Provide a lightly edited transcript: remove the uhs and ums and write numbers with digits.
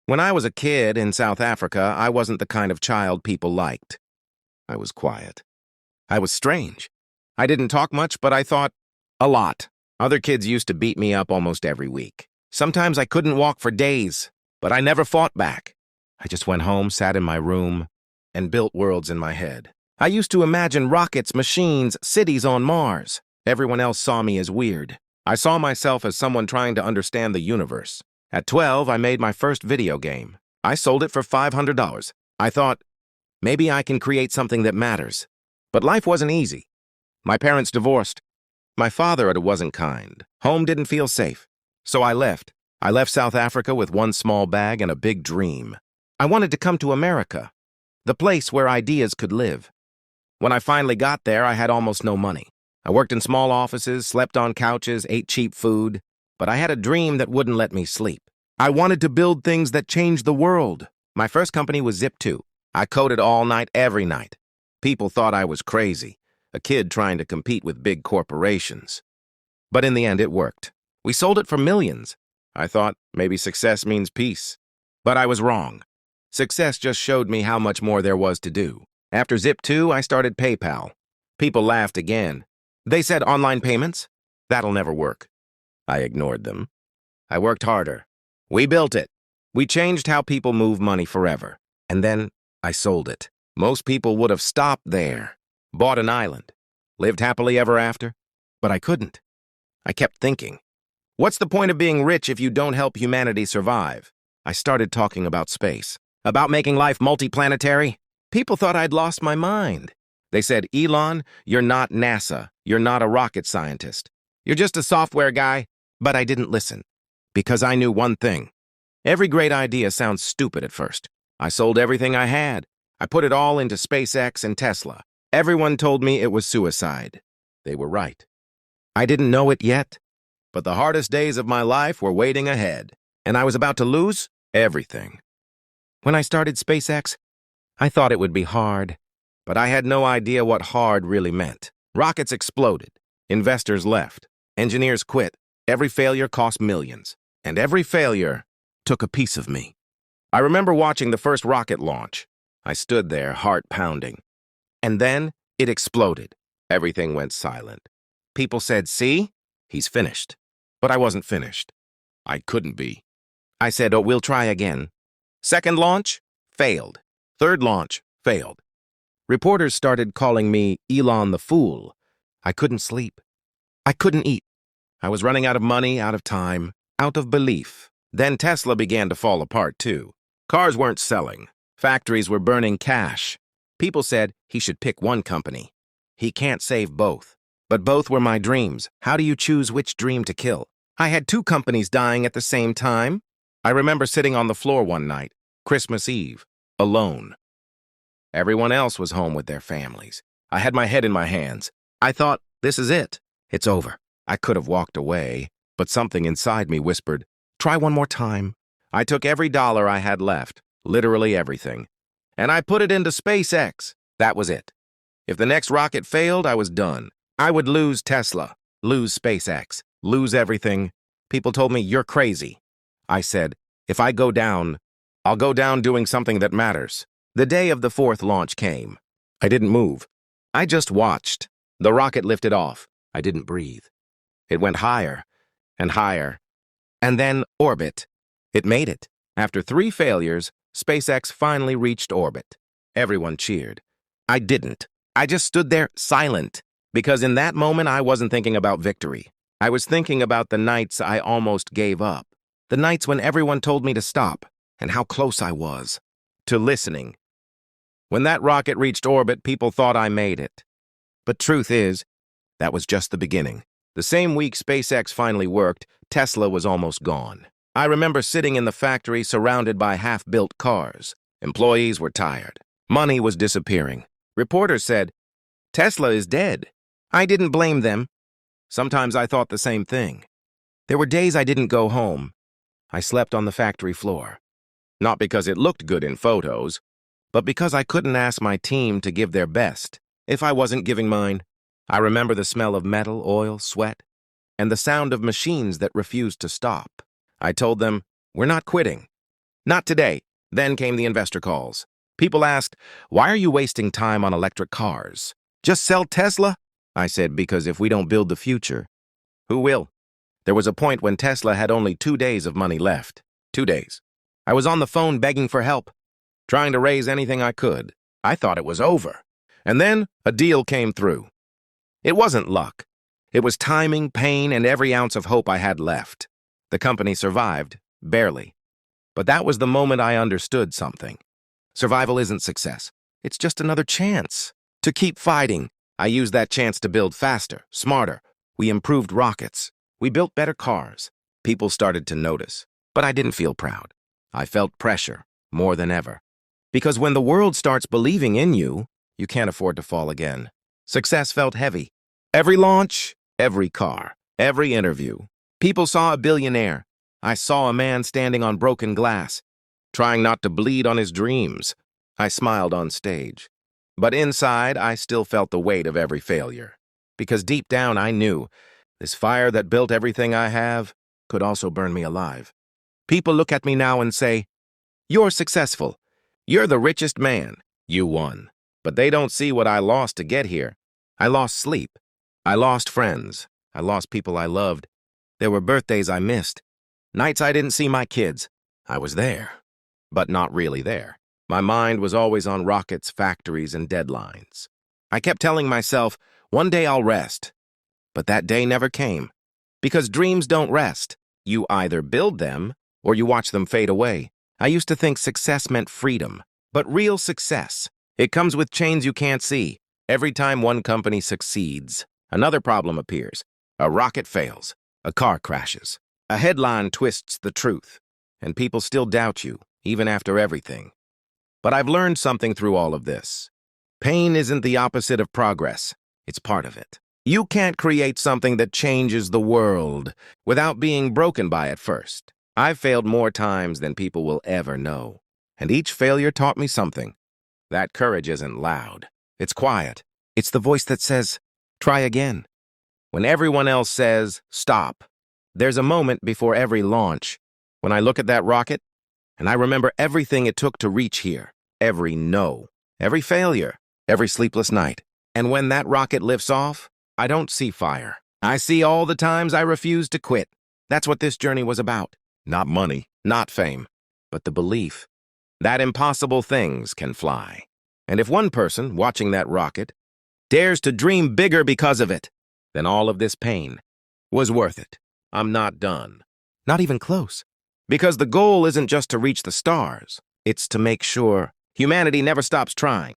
When I was a kid in South Africa, I wasn't the kind of child people liked. I was quiet. I was strange. I didn't talk much, but I thought a lot. Other kids used to beat me up almost every week. Sometimes I couldn't walk for days, but I never fought back. I just went home, sat in my room, and built worlds in my head. I used to imagine rockets, machines, cities on Mars. Everyone else saw me as weird. I saw myself as someone trying to understand the universe. At 12, I made my first video game. I sold it for $500. I thought, maybe I can create something that matters. But life wasn't easy. My parents divorced. My father wasn't kind. Home didn't feel safe. So I left. I left South Africa with one small bag and a big dream. I wanted to come to America, the place where ideas could live. When I finally got there, I had almost no money. I worked in small offices, slept on couches, ate cheap food, but I had a dream that wouldn't let me sleep. I wanted to build things that changed the world. My first company was Zip2. I coded all night, every night. People thought I was crazy, a kid trying to compete with big corporations. But in the end, it worked. We sold it for millions. I thought maybe success means peace. But I was wrong. Success just showed me how much more there was to do. After Zip2, I started PayPal. People laughed again. They said online payments? That'll never work. I ignored them. I worked harder. We built it. We changed how people move money forever. And then I sold it. Most people would have stopped there, bought an island, lived happily ever after. But I couldn't. I kept thinking, what's the point of being rich if you don't help humanity survive? I started talking about space, about making life multiplanetary. People thought I'd lost my mind. They said, Elon, you're not NASA. You're not a rocket scientist. You're just a software guy. But I didn't listen, because I knew one thing. Every great idea sounds stupid at first. I sold everything I had. I put it all into SpaceX and Tesla. Everyone told me it was suicide. They were right. I didn't know it yet, but the hardest days of my life were waiting ahead, and I was about to lose everything. When I started SpaceX, I thought it would be hard, but I had no idea what hard really meant. Rockets exploded. Investors left. Engineers quit. Every failure cost millions, and every failure took a piece of me. I remember watching the first rocket launch. I stood there, heart pounding. And then it exploded. Everything went silent. People said, see, he's finished. But I wasn't finished. I couldn't be. I said, oh, we'll try again. Second launch, failed. Third launch, failed. Reporters started calling me Elon the Fool. I couldn't sleep. I couldn't eat. I was running out of money, out of time, out of belief. Then Tesla began to fall apart, too. Cars weren't selling. Factories were burning cash. People said he should pick one company. He can't save both. But both were my dreams. How do you choose which dream to kill? I had two companies dying at the same time. I remember sitting on the floor one night, Christmas Eve, alone. Everyone else was home with their families. I had my head in my hands. I thought, this is it. It's over. I could have walked away, but something inside me whispered, try one more time. I took every dollar I had left, literally everything, and I put it into SpaceX. That was it. If the next rocket failed, I was done. I would lose Tesla, lose SpaceX, lose everything. People told me, you're crazy. I said, if I go down, I'll go down doing something that matters. The day of the fourth launch came. I didn't move. I just watched. The rocket lifted off. I didn't breathe. It went higher and higher, and then orbit. It made it. After 3 failures, SpaceX finally reached orbit. Everyone cheered. I didn't. I just stood there silent, because in that moment I wasn't thinking about victory. I was thinking about the nights I almost gave up, the nights when everyone told me to stop, and how close I was to listening. When that rocket reached orbit, people thought I made it. But truth is, that was just the beginning. The same week SpaceX finally worked, Tesla was almost gone. I remember sitting in the factory surrounded by half-built cars. Employees were tired. Money was disappearing. Reporters said, Tesla is dead. I didn't blame them. Sometimes I thought the same thing. There were days I didn't go home. I slept on the factory floor. Not because it looked good in photos, but because I couldn't ask my team to give their best if I wasn't giving mine. I remember the smell of metal, oil, sweat, and the sound of machines that refused to stop. I told them, we're not quitting. Not today. Then came the investor calls. People asked, why are you wasting time on electric cars? Just sell Tesla? I said, because if we don't build the future, who will? There was a point when Tesla had only 2 days of money left. 2 days. I was on the phone begging for help, trying to raise anything I could. I thought it was over. And then a deal came through. It wasn't luck. It was timing, pain, and every ounce of hope I had left. The company survived, barely. But that was the moment I understood something. Survival isn't success. It's just another chance to keep fighting. I used that chance to build faster, smarter. We improved rockets. We built better cars. People started to notice, but I didn't feel proud. I felt pressure more than ever. Because when the world starts believing in you, you can't afford to fall again. Success felt heavy. Every launch, every car, every interview. People saw a billionaire. I saw a man standing on broken glass, trying not to bleed on his dreams. I smiled on stage. But inside, I still felt the weight of every failure. Because deep down, I knew this fire that built everything I have could also burn me alive. People look at me now and say, you're successful. You're the richest man. You won. But they don't see what I lost to get here. I lost sleep. I lost friends. I lost people I loved. There were birthdays I missed. Nights I didn't see my kids. I was there, but not really there. My mind was always on rockets, factories, and deadlines. I kept telling myself, one day I'll rest. But that day never came. Because dreams don't rest. You either build them, or you watch them fade away. I used to think success meant freedom. But real success, it comes with chains you can't see. Every time one company succeeds, another problem appears. A rocket fails. A car crashes. A headline twists the truth. And people still doubt you, even after everything. But I've learned something through all of this. Pain isn't the opposite of progress. It's part of it. You can't create something that changes the world without being broken by it first. I've failed more times than people will ever know. And each failure taught me something. That courage isn't loud. It's quiet. It's the voice that says, try again. When everyone else says, stop. There's a moment before every launch when I look at that rocket and I remember everything it took to reach here. Every no, every failure, every sleepless night. And when that rocket lifts off, I don't see fire. I see all the times I refused to quit. That's what this journey was about. Not money, not fame, but the belief that impossible things can fly. And if one person watching that rocket dares to dream bigger because of it, then all of this pain was worth it. I'm not done. Not even close. Because the goal isn't just to reach the stars. It's to make sure humanity never stops trying.